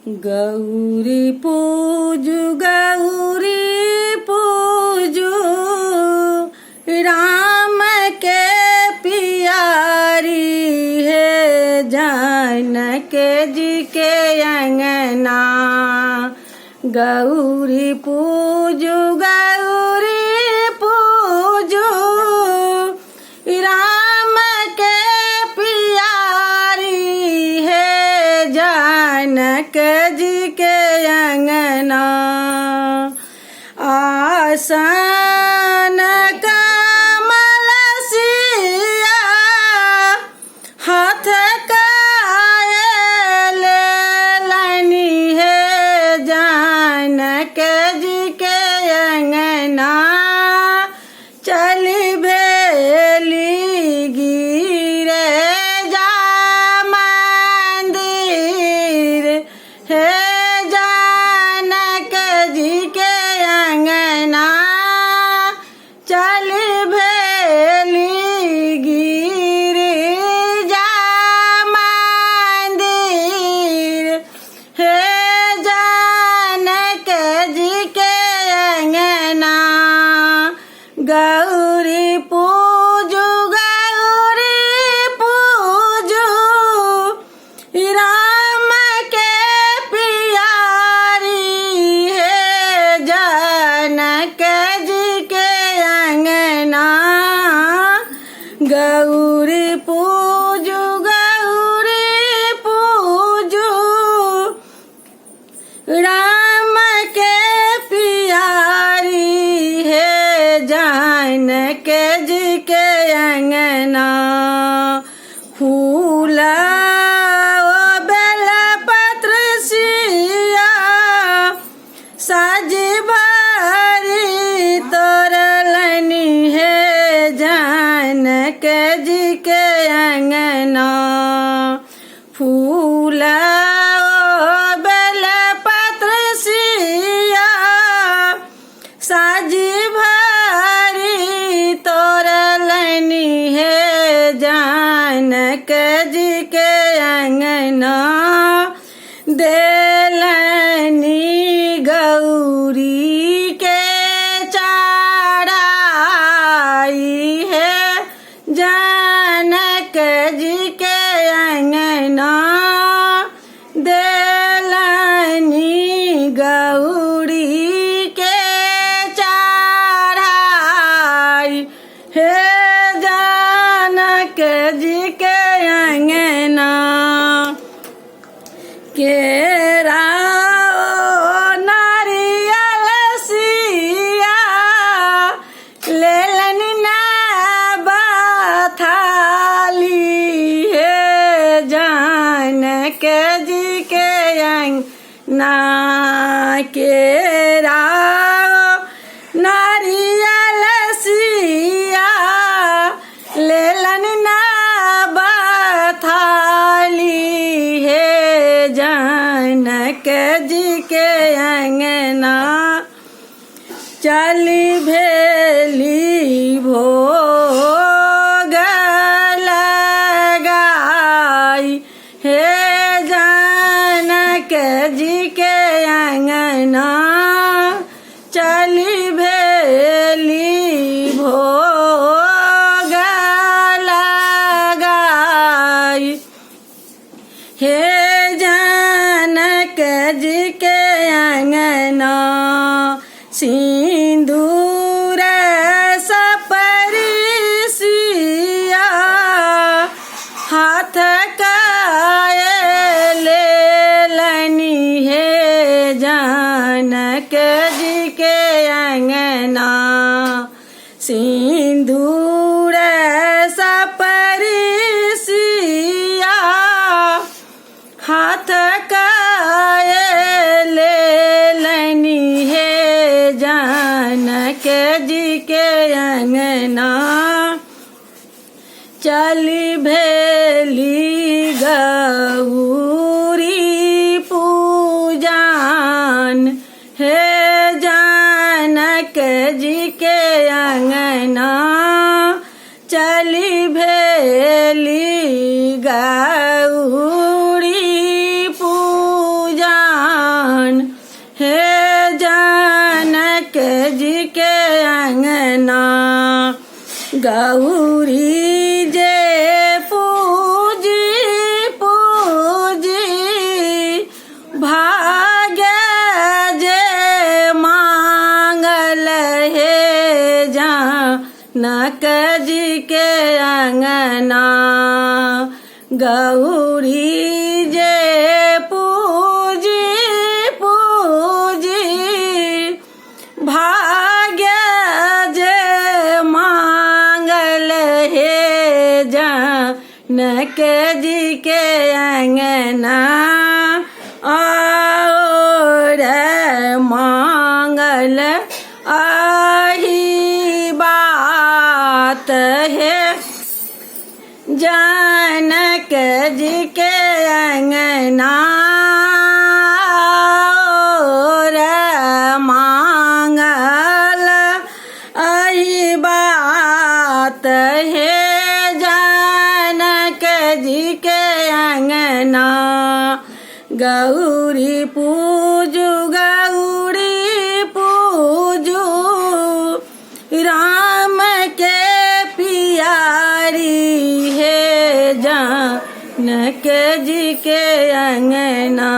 गौरी पूजू राम के पियारी है जानक जी के अंगना। गौरी पूजू राम के पियारी है जानक जी के अंगना। आसन कमल सिया हाथ कायल लनी है जानक जी के अंगना। चली भेली गिरे जा मंदिर है जानक जी के अंगना। चली भेली गिरे जा मंदिर है जानक जी के अंगना। गौरी पूजू राम के पियारी है जानक जी के अंगना। गौरी पूजू राम के पियारी है जानक जी के अंगना। फूला बेल पत्र सिया साज भरी तोरलनी है जानक जी के अंगना। फूला बेल पत्र सिया साज भरी तोरलनी है जानक जी के अंगना। देलनी गौरी के चढ़ाई है जानक जी के अंगना। देलनी गौरी के चढ़ाई है जानक जी के अंगना। केरा नारियल सिया लेलनी नबा थाली है जानक जी के अंगना। केरा नारियल सिया लेलनी नबा थाली है जानक जी के अंगना। चली भेली भोग लगाई है जानक जी के अंगना। चली भेली भोग लगाई है जानक जी के अंगना। सिंदूर सपरी सिया हाथ कायल लनी है जानक जी के अंगना। सिंदूर सपरी सिया हाथ कायल लनी है जानक जी के अंगना। चली भेली गौरी पूजन है जानक जी के अंगना। चली भेली गौरी पूजा गौरी जे पूजी पूजी भाग्य जे मांगल हे जानक जी के अंगना गौरी जे पूजी पूजी भाग्य जे मांगल हे जानक जी के अंगना और मांगल आही बात है जानक जी के अंगना और मांगल आही बात है जानक जी के अंगना गौरी पूजू गौरी पूजू राम के पियारी है जानक जी के अंगना।